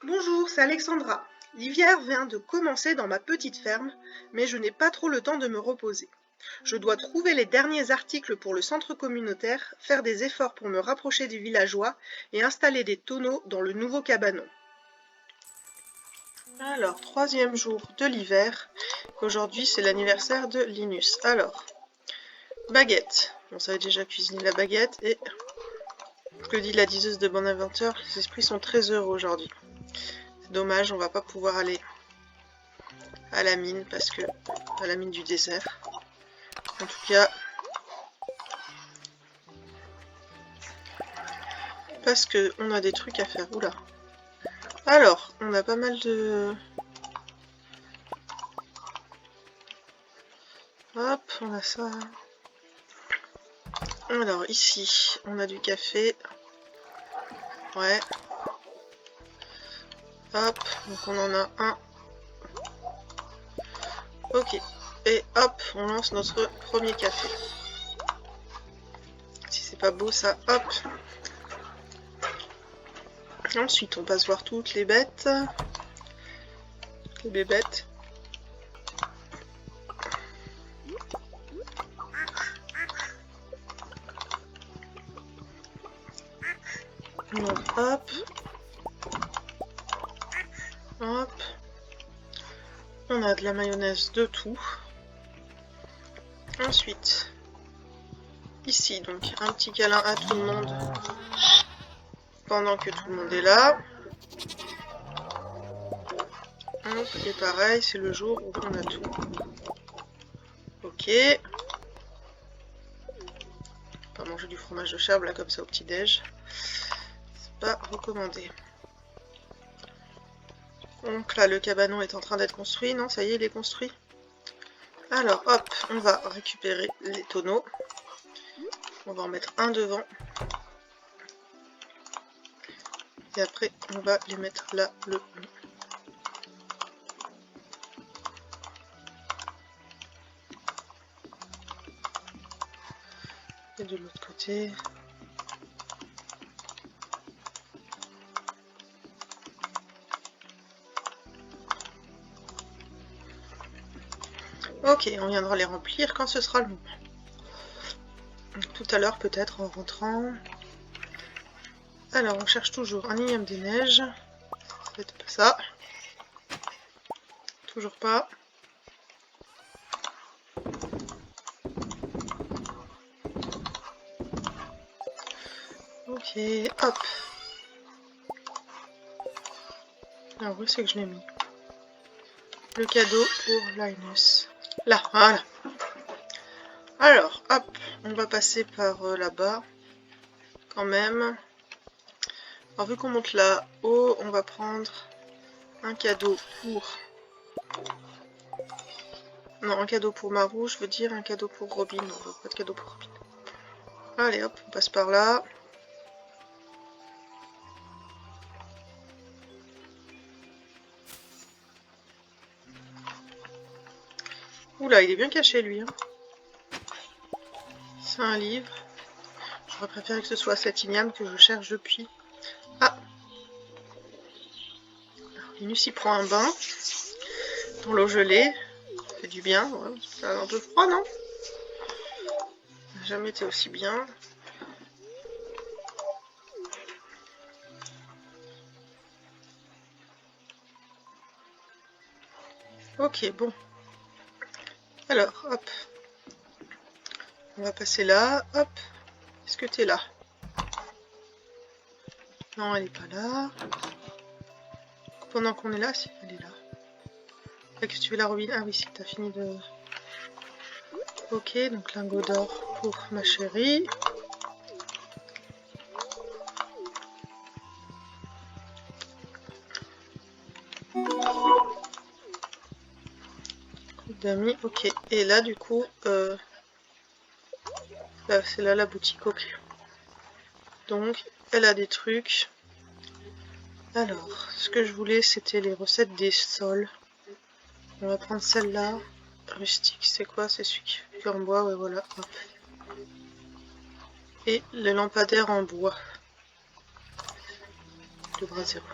Bonjour, c'est Alexandra. L'hiver vient de commencer dans ma petite ferme, mais je n'ai pas trop le temps de me reposer. Je dois trouver les derniers articles pour le centre communautaire, faire des efforts pour me rapprocher des villageois et installer des tonneaux dans le nouveau cabanon. Alors, troisième jour de l'hiver. Aujourd'hui, c'est l'anniversaire de Linus. Alors, baguette. On savait déjà cuisiner la baguette et, ce que dit la diseuse de Bonaventure, les esprits sont très heureux aujourd'hui. C'est dommage, on va pas pouvoir aller à la mine à la mine du désert. En tout cas, parce que on a des trucs à faire. Oula. Alors, on a pas mal de... Hop, on a ça. Alors, ici, on a du café. Ouais. Hop, donc on en a un. Ok. Et hop, on lance notre premier café. Si c'est pas beau ça, hop. Ensuite, on passe voir toutes les bêtes. Les bébêtes. Donc, hop. Hop. On a de la mayonnaise de tout. Ensuite, ici, donc, un petit câlin à tout le monde pendant que tout le monde est là. Hop, et pareil, c'est le jour où on a tout. Ok. Pas manger du fromage de chèvre là comme ça au petit-déj. C'est pas recommandé. Donc là, le cabanon est en train d'être construit. Non, ça y est, il est construit. Alors, hop, on va récupérer les tonneaux. On va en mettre un devant. Et après, on va les mettre là, le long. Et de l'autre côté. Ok, on viendra les remplir quand ce sera le moment. Tout à l'heure peut-être en rentrant. Alors, on cherche toujours un igname des neiges. C'est pas ça. Toujours pas. Ok, hop. Alors, où c'est que je l'ai mis? Le cadeau pour Linus. Là, voilà. Alors, hop, on va passer par là-bas. Quand même. Alors, vu qu'on monte là-haut, on va prendre un cadeau pour... Non, un cadeau pour Marou, je veux dire un cadeau pour Robin. Non, pas de cadeau pour Robin. Allez, hop, on passe par là. Oula, il est bien caché, lui. Hein. C'est un livre. J'aurais préféré que ce soit cet igname que je cherche depuis. Ah! Linus, il prend un bain dans l'eau gelée. Ça fait du bien. Ouais. C'est un peu froid, non? Ça n'a jamais été aussi bien. Ok, bon. Alors, hop. On va passer là. Hop. Est-ce que t'es là? Non, elle est pas là. Pendant qu'on est là, si, elle est là. Qu'est-ce que tu veux, la Robin? Ah oui, si, t'as fini de... Ok, donc lingot d'or pour ma chérie. D'amis, ok. Et là, du coup, là, c'est là la boutique, ok. Donc, elle a des trucs. Alors, ce que je voulais, c'était les recettes des sols. On va prendre celle-là. Rustique, c'est quoi? C'est celui qui est en bois, ouais, voilà. Hop. Et les lampadaires en bois. Le brasero.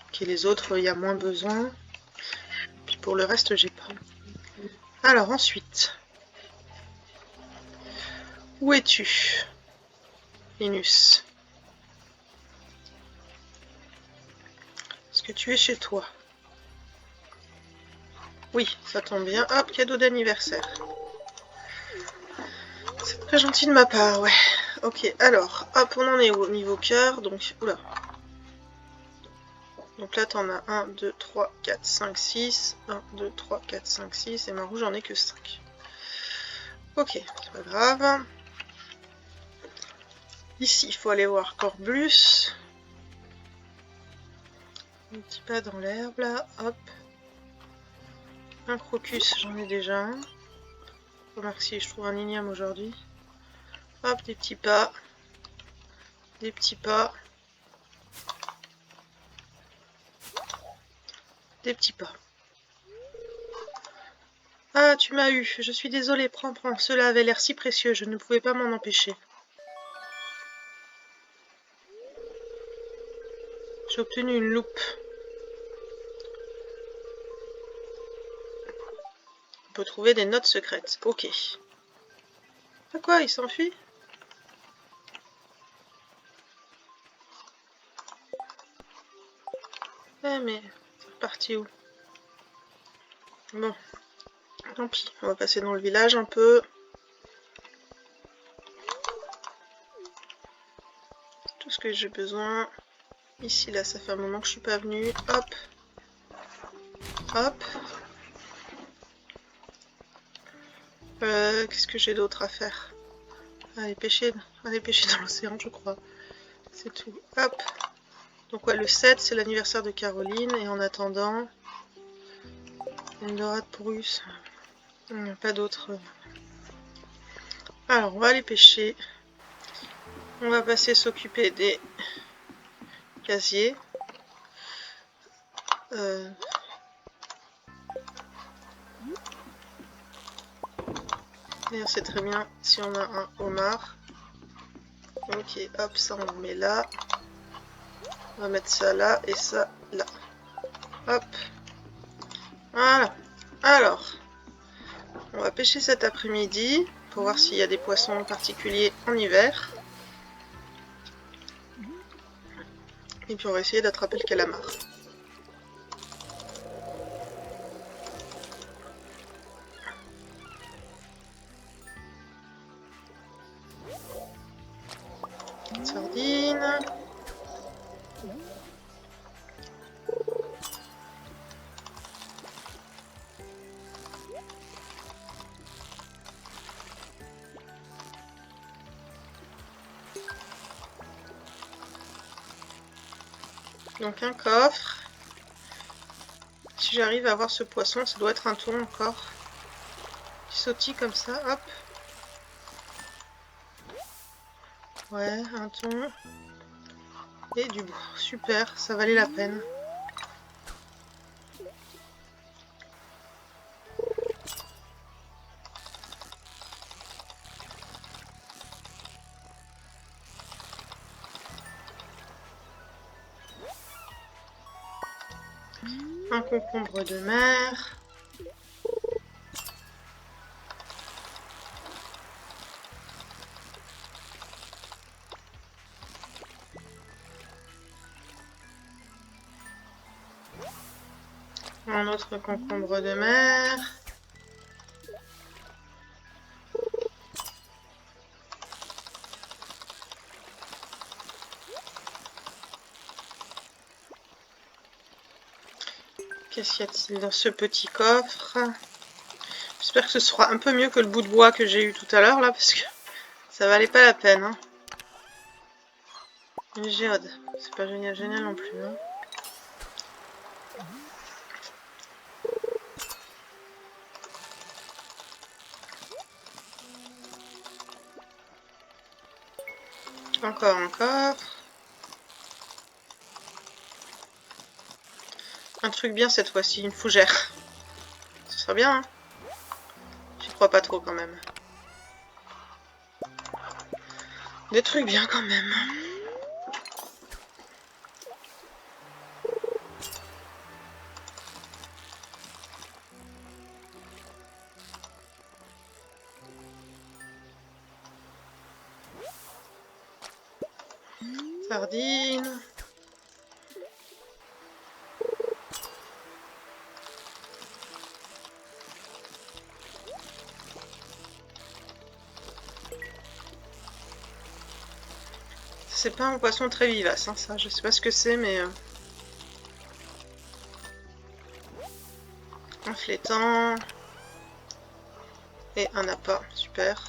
Ok, les autres, il y a moins besoin. Puis pour le reste, j'ai pas. Alors ensuite, où es-tu, Linus? Est-ce que tu es chez toi? Oui, ça tombe bien. Hop, cadeau d'anniversaire. C'est très gentil de ma part, ouais. Ok, alors, hop, on en est au niveau cœur, donc, oula. Donc là, t'en as 1, 2, 3, 4, 5, 6. 1, 2, 3, 4, 5, 6. Et ma rouge, j'en ai que 5. Ok, c'est pas grave. Ici, il faut aller voir Corbus. Un petit pas dans l'herbe, là, hop. Un crocus, j'en ai déjà un. Remarque si je trouve un igname aujourd'hui. Hop, des petits pas. Des petits pas. Des petits pas. Ah, tu m'as eu. Je suis désolée. Prends, prends. Cela avait l'air si précieux. Je ne pouvais pas m'en empêcher. J'ai obtenu une loupe. On peut trouver des notes secrètes. Ok. Ah quoi, il s'enfuit? Eh mais, c'est reparti où? Bon, tant pis. On va passer dans le village un peu. Tout ce que j'ai besoin. Ici, là, ça fait un moment que je suis pas venue. Hop. Hop. Qu'est-ce que j'ai d'autre à faire? Aller pêcher dans l'océan, je crois. C'est tout. Hop. Donc ouais, le 7, c'est l'anniversaire de Caroline. Et en attendant, une dorade Prusse. Pas d'autre. Alors, on va aller pêcher. On va passer s'occuper des casiers. D'ailleurs, c'est très bien si on a un homard. Ok, hop, ça on le met là. On va mettre ça là et ça là. Hop. Voilà. Alors, on va pêcher cet après-midi pour voir s'il y a des poissons particuliers en hiver. Et puis on va essayer d'attraper le calamar. Sardine. Donc un coffre. Si j'arrive à avoir ce poisson, ça doit être un thon encore. Qui sautille comme ça, hop. Ouais, un thon. Et du bois. Super, ça valait la peine. Un concombre de mer. Un autre concombre de mer. Qu'est-ce qu'il y a-t-il dans ce petit coffre? J'espère que ce sera un peu mieux que le bout de bois que j'ai eu tout à l'heure là, parce que ça valait pas la peine. Hein. Une géode, c'est pas génial, génial non plus. Hein. Encore un coffre. Un truc bien cette fois-ci, une fougère. Ce sera bien, hein. J'y crois pas trop quand même. Des trucs bien quand même. Sardine. C'est pas un poisson très vivace, hein, ça. Je sais pas ce que c'est, mais... Un flétan. Et un appât, super.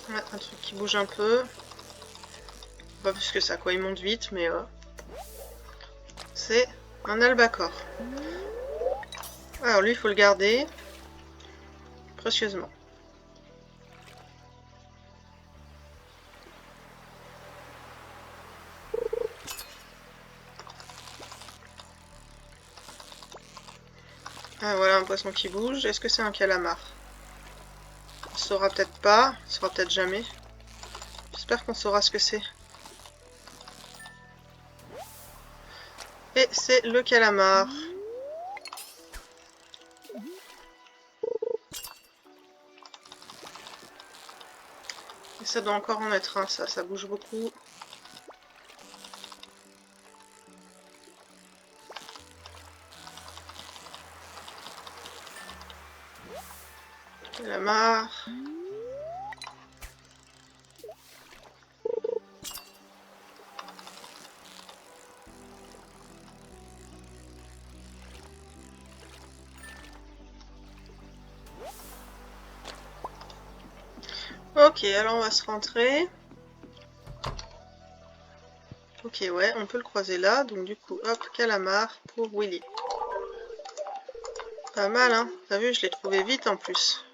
Ouais, un truc qui bouge un peu. Pas plus que ça, quoi. Il monte vite, mais... c'est un albacore. Alors lui, il faut le garder. Précieusement. Ah, voilà un poisson qui bouge. Est-ce que c'est un calamar? On saura peut-être pas. On saura peut-être jamais. J'espère qu'on saura ce que c'est. Et c'est le calamar. Et ça doit encore en être un, ça bouge beaucoup. Calamar. Ok, alors on va se rentrer. Ok, ouais, on peut le croiser là. Donc du coup, hop, calamar pour Willy. Pas mal, hein. T'as vu, je l'ai trouvé vite en plus.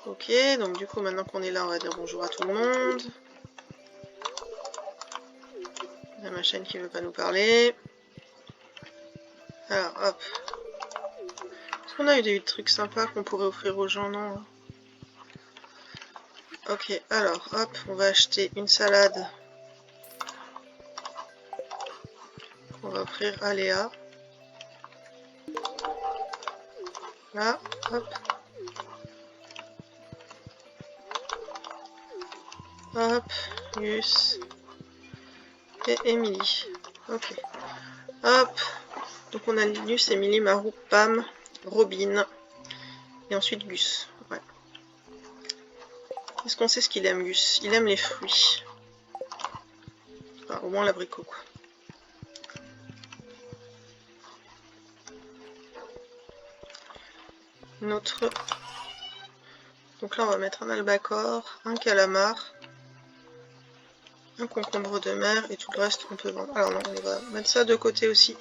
Ok, donc du coup, maintenant qu'on est là, on va dire bonjour à tout le monde. Il y a ma chaîne qui veut pas nous parler. Alors, hop. Est-ce qu'on a eu des trucs sympas qu'on pourrait offrir aux gens? Non. Ok, alors, hop, on va acheter une salade. On va offrir à Léa. Là, hop. Hop, Gus. Et Émilie. Ok. Hop. Donc on a Linus, Émilie, Marou, Pam, Robin. Et ensuite Gus. Ouais. Est-ce qu'on sait ce qu'il aime, Gus? Il aime les fruits. Enfin, au moins l'abricot, quoi. Notre... Donc là, on va mettre un albacore, un calamar, un concombre de mer, et tout le reste, on peut vendre. Alors non, on va mettre ça de côté aussi.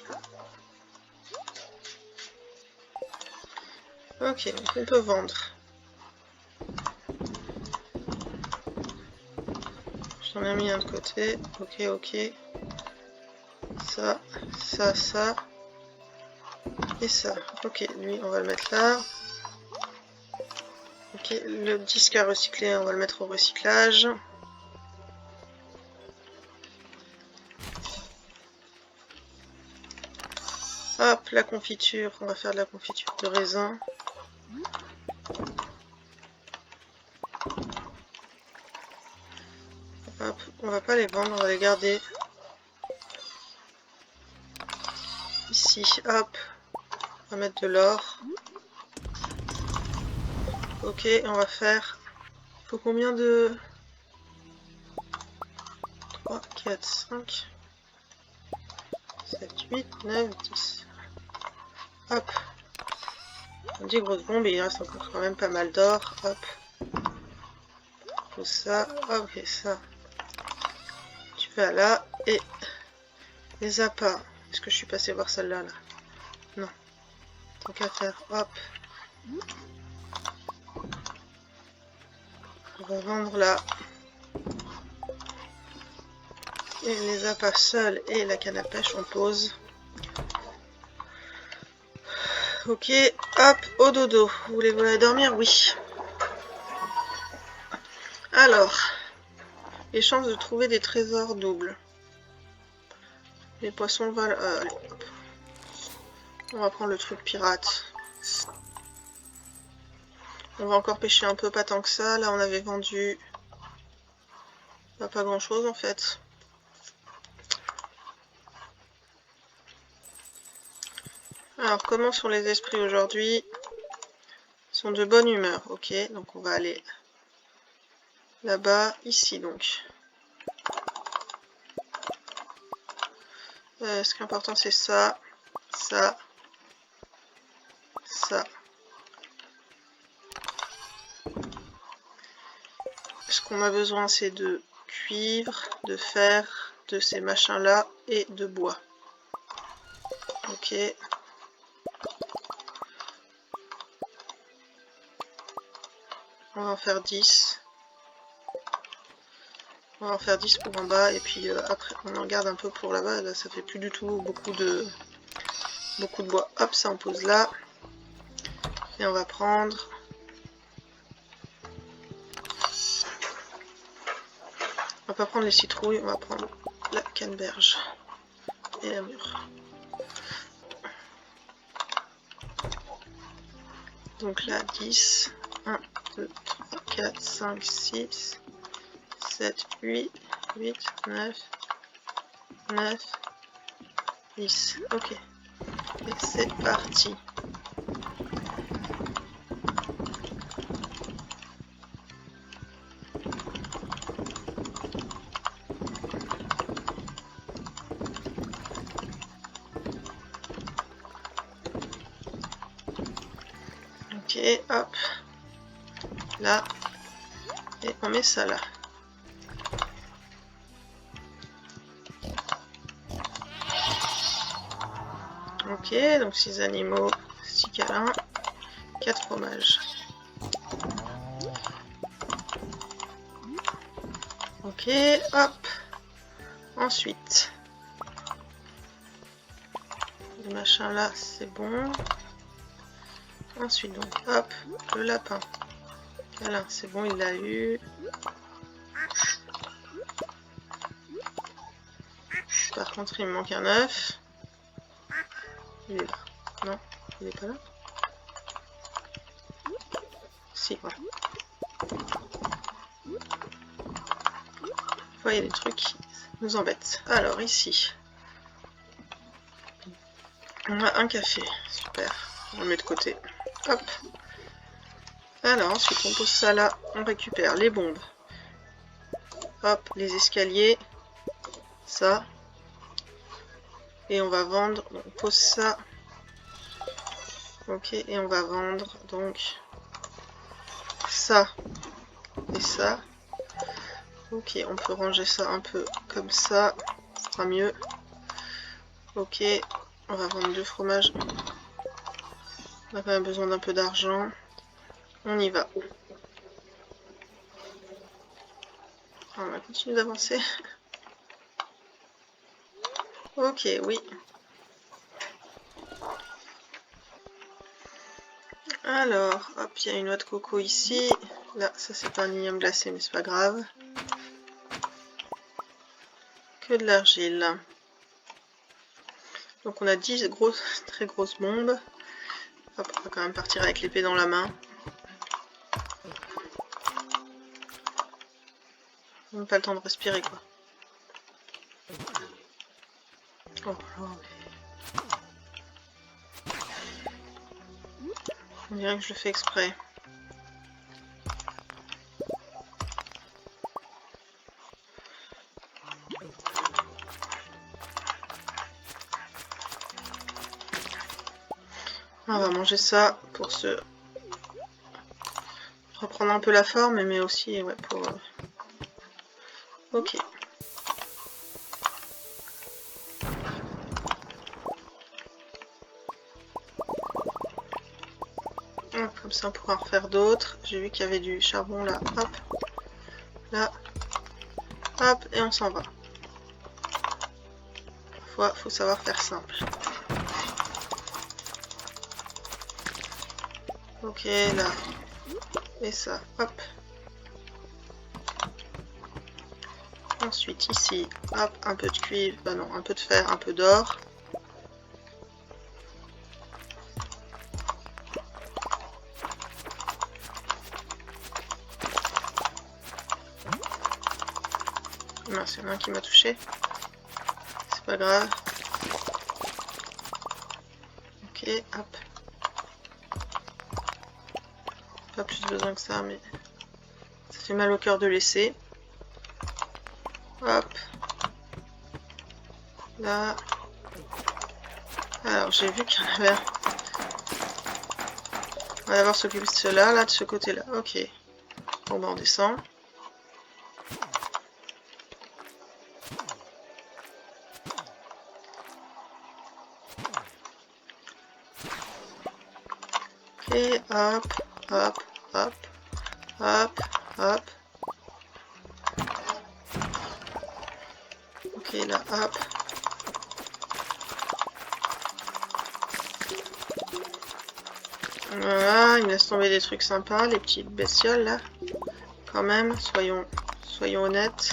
Ok, donc on peut vendre. J'en ai mis un de côté. Ok, ok. Ça, ça, ça. Et ça. Ok, lui, on va le mettre là. Ok, le disque à recycler, on va le mettre au recyclage. Hop, la confiture, on va faire de la confiture de raisin. Hop, on va pas les vendre, on va les garder. Ici, hop, on va mettre de l'or. Ok, on va faire... Il faut combien de... 3, 4, 5, 7, 8, 9, 10. Hop. On dit grosse bombe, il reste encore quand même pas mal d'or. Hop. Tout ça. Hop, et ça. Tu vas là. Et les appâts. Est-ce que je suis passé voir celle-là là? Non. Tant qu'à faire. Hop. On va vendre là. Et les appâts seuls et la canne à pêche, on pose. Ok, hop, au dodo. Voulez-vous aller dormir? Oui. Alors, les chances de trouver des trésors doubles. Les poissons valent... allez, hop. On va prendre le truc pirate. On va encore pêcher un peu, pas tant que ça. Là, on avait vendu pas grand chose en fait. Alors, comment sont les esprits aujourd'hui? Ils sont de bonne humeur. Ok, donc on va aller là-bas, ici donc. Ce qui est important, c'est ça, ça, ça. Ce qu'on a besoin, c'est de cuivre, de fer, de ces machins-là et de bois. Ok. On va en faire 10. On va en faire 10 pour en bas et puis après on en garde un peu pour là-bas. Là, ça fait plus du tout beaucoup de bois. Hop, ça on pose là. Et on va prendre... On va pas prendre les citrouilles, on va prendre la canneberge et la mûre. Donc là, 10, 1, 2, 3, 4, 5, 6, 7, 8, 9, 10. Ok. Et c'est parti. Ok, hop. Là. Et on met ça là. Ok, donc 6 animaux, 6 câlins, 4 fromages. Ok, hop. Ensuite, le machin là, c'est bon. Ensuite, donc, hop, le lapin. Câlin, c'est bon, il l'a eu. Par contre, il me manque un œuf. Il est là. Non, il est pas là. Si, voilà. Vous voyez les trucs qui nous embêtent. Alors, ici, on a un café. Super. On le met de côté. Hop. Alors, ensuite, on pose ça là. On récupère les bombes. Hop, les escaliers. Ça. Et on va vendre. On pose ça. Ok, et on va vendre donc ça et ça. Ok, on peut ranger ça un peu comme ça, ça sera mieux. Ok, on va vendre 2 fromages. On a quand même besoin d'un peu d'argent. On y va. On va continuer d'avancer. Ok, oui. Alors, hop, il y a une noix de coco ici. Là, ça c'est pas un igname glacé, mais c'est pas grave. Que de l'argile. Donc on a 10 très grosses bombes. Hop, on va quand même partir avec l'épée dans la main. On n'a pas le temps de respirer quoi. Oh là, on dirait que je le fais exprès. On va manger ça pour se reprendre un peu la forme, mais aussi ouais, pour... Ok. Hop, comme ça on pourra en refaire d'autres. J'ai vu qu'il y avait du charbon là. Hop. Là. Hop. Et on s'en va. Parfois, faut savoir faire simple. Ok, là. Et ça. Hop. Ensuite, ici, hop, un peu de cuivre. Bah non, un peu de fer, un peu d'or. Mince, il y en a un qui m'a touché. C'est pas grave. Ok, hop. Pas plus besoin que ça, mais ça fait mal au cœur de laisser. Hop. Là. Alors, j'ai vu qu'il y en avait un. On va d'abord s'occuper de cela, là, de ce côté-là. Ok. Bon, bah, on descend. Ok, hop, hop, hop, hop, hop. Ok, là, hop. Voilà, il me laisse tomber des trucs sympas, les petites bestioles, là. Quand même, soyons honnêtes.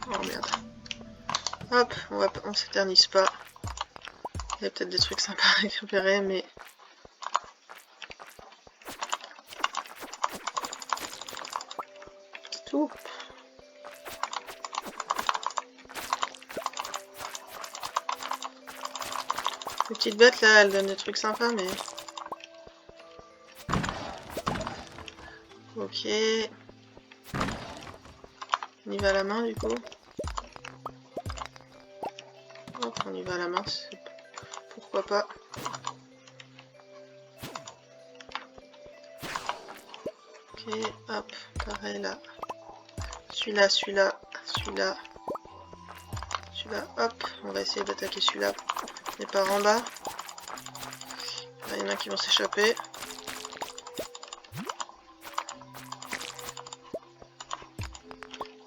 Oh merde. Hop, on s'éternise pas. Il y a peut-être des trucs sympas à récupérer, mais... tout. Les petites bêtes là, elles donnent des trucs sympas, mais... Ok. On y va à la main du coup. Hop, on y va à la main, pourquoi pas. Ok, hop, pareil là. Celui-là, celui-là, celui-là. Celui-là, hop, on va essayer d'attaquer celui-là. Mais par en bas. Là, il y en a qui vont s'échapper.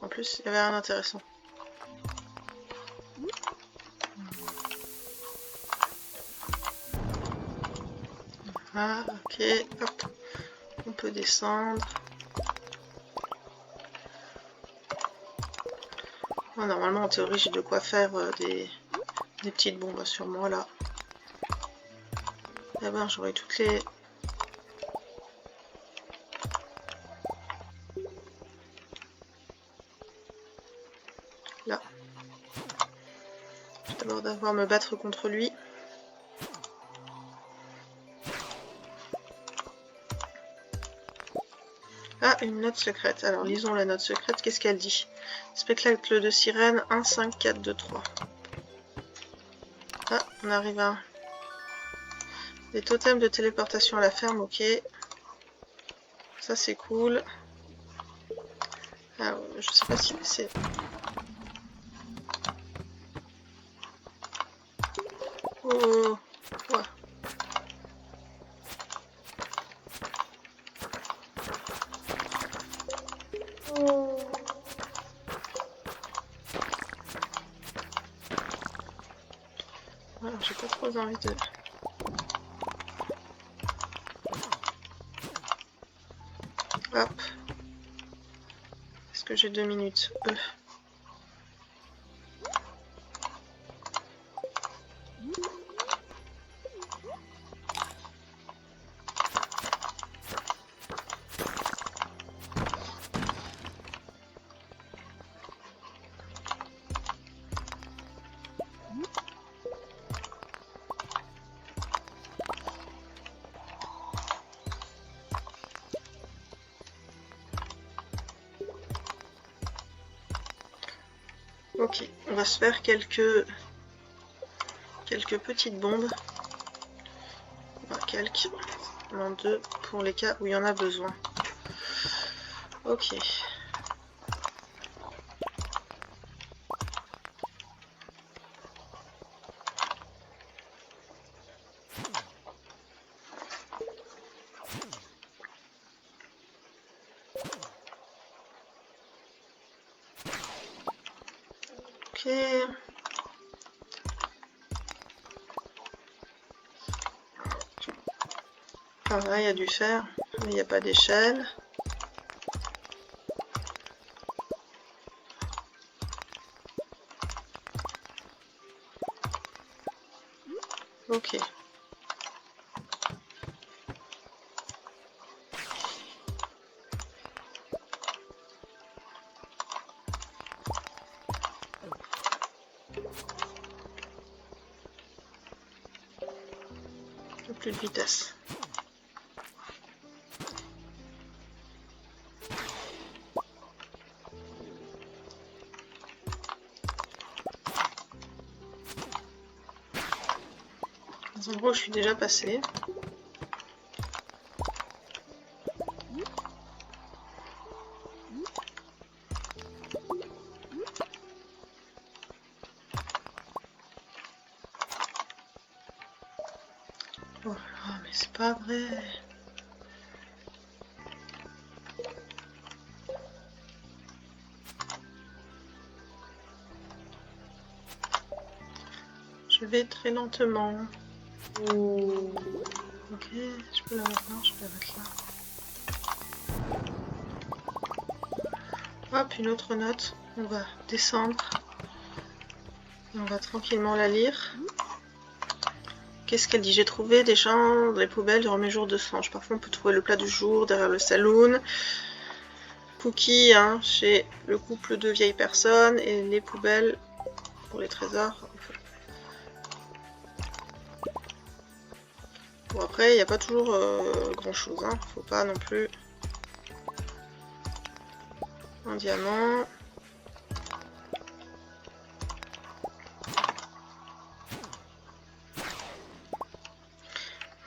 En plus, il y avait rien d'intéressant. Ah, ok, hop. On peut descendre. Oh, normalement, en théorie, j'ai de quoi faire des petites bombes sur moi, là. Eh ben, j'aurai toutes les... Là. Je vais d'abord devoir me battre contre lui. Ah, une note secrète. Alors, lisons la note secrète. Qu'est-ce qu'elle dit? Spectacle de sirène 1, 5, 4, 2, 3. Ah, on arrive à... Des totems de téléportation à la ferme, ok. Ça, c'est cool. Alors, je sais pas si c'est... Oh, ouais. Alors, j'ai pas trop envie de... Hop. Est-ce que j'ai 2 minutes? Ok, on va se faire quelques petites bombes. Enfin, quelques. En deux pour les cas où il y en a besoin. Ok. Ok. Ah, là, il y a du fer, mais il n'y a pas d'échelle. Ok. Plus de vitesse. Dans un endroit où je suis déjà passée. Oh là, mais c'est pas vrai. Je vais très lentement. Ok, je peux la mettre là, je peux la mettre là. Hop, une autre note. On va descendre. Et on va tranquillement la lire. Qu'est-ce qu'elle dit? J'ai trouvé des gens dans les poubelles durant mes jours de songe. Parfois on peut trouver le plat du jour derrière le saloon. Cookies hein, chez le couple de vieilles personnes. Et les poubelles pour les trésors. Bon après il n'y a pas toujours grand chose. Hein. Faut pas non plus. Un diamant.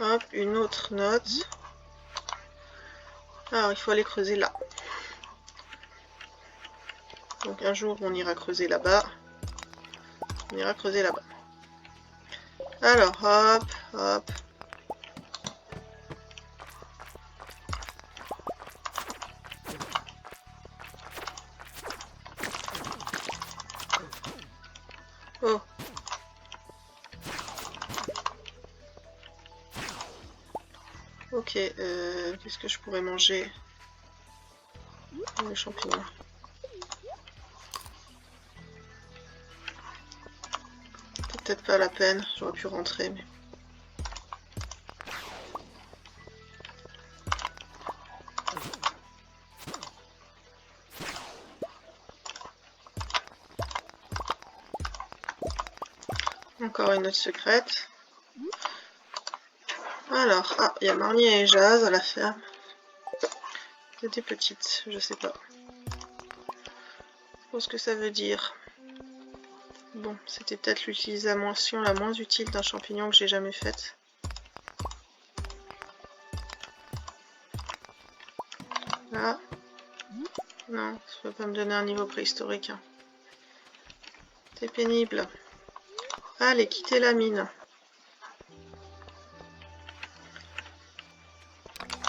Hop, une autre note. Alors il faut aller creuser là. Donc un jour on ira creuser là-bas. On ira creuser là-bas. Alors hop, hop. Oh. Ok, qu'est-ce que je pourrais manger? Les champignons. Peut-être pas la peine, j'aurais pu rentrer, mais... Encore une note secrète. Alors, ah, il y a Marnie et Jazz à la ferme. C'était petite, je sais pas. Je pense que ça veut dire. Bon, c'était peut-être l'utilisation la moins utile d'un champignon que j'ai jamais faite. Là. Non, ça peut pas me donner un niveau préhistorique. Hein. C'est pénible. Allez, quittez la mine.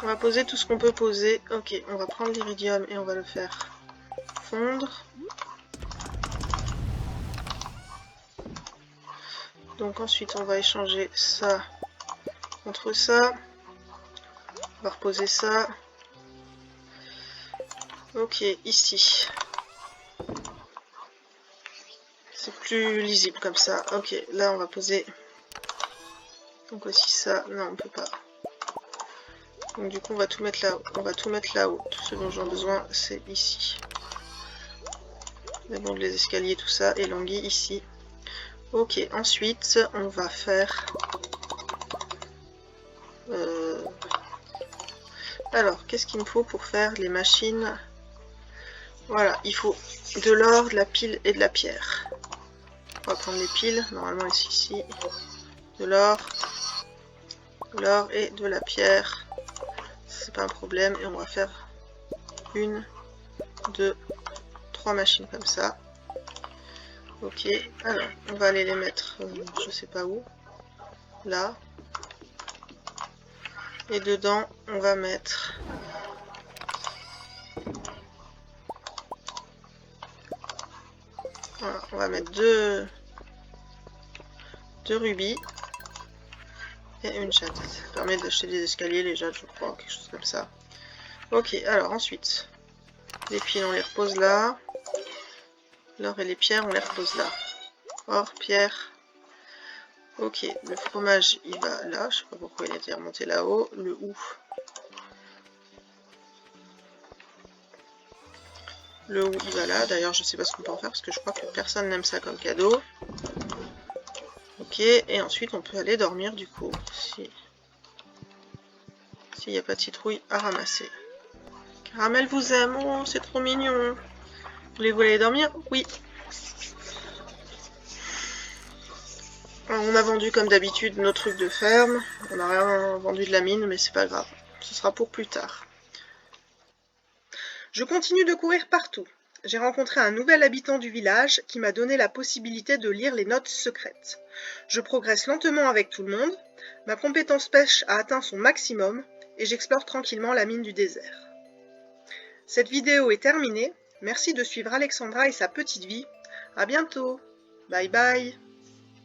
On va poser tout ce qu'on peut poser. Ok, on va prendre l'iridium et on va le faire fondre. Donc ensuite on va échanger ça contre ça. On va reposer ça. Ok, ici. C'est plus lisible comme ça. Ok, là on va poser. Donc aussi ça. Non, on peut pas. Donc du coup on va tout mettre là-haut. On va tout mettre là-haut. Tout ce dont j'ai besoin c'est ici. Mais bon, les escaliers, tout ça. Et l'anguille ici. Ok, ensuite on va faire... Alors, qu'est-ce qu'il me faut pour faire les machines? Voilà, il faut de l'or, de la pile et de la pierre. On va prendre les piles, normalement ici. De l'or et de la pierre. C'est pas un problème. Et on va faire 1, 2, 3 machines comme ça. Ok, alors on va aller les mettre, je sais pas où. Là. Et dedans, on va mettre... Voilà, on va mettre deux rubis et une chatte. Ça permet d'acheter des escaliers, les jades, je crois, quelque chose comme ça. Ok, alors ensuite, les piles, on les repose là. L'or et les pierres, on les repose là. Or, pierre. Ok, le fromage, il va là. Je sais pas pourquoi il a été remonté là-haut. Le hou. Le hou, il va là. D'ailleurs, je sais pas ce qu'on peut en faire parce que je crois que personne n'aime ça comme cadeau. Ok, et ensuite on peut aller dormir du coup. Si. s'il n'y a pas de citrouille à ramasser. Caramel vous aime, oh c'est trop mignon. Voulez-vous aller dormir? Oui. On a vendu comme d'habitude nos trucs de ferme. On n'a rien vendu de la mine, mais c'est pas grave. Ce sera pour plus tard. Je continue de courir partout. J'ai rencontré un nouvel habitant du village qui m'a donné la possibilité de lire les notes secrètes. Je progresse lentement avec tout le monde. Ma compétence pêche a atteint son maximum et j'explore tranquillement la mine du désert. Cette vidéo est terminée. Merci de suivre Alexandra et sa petite vie. À bientôt. Bye bye.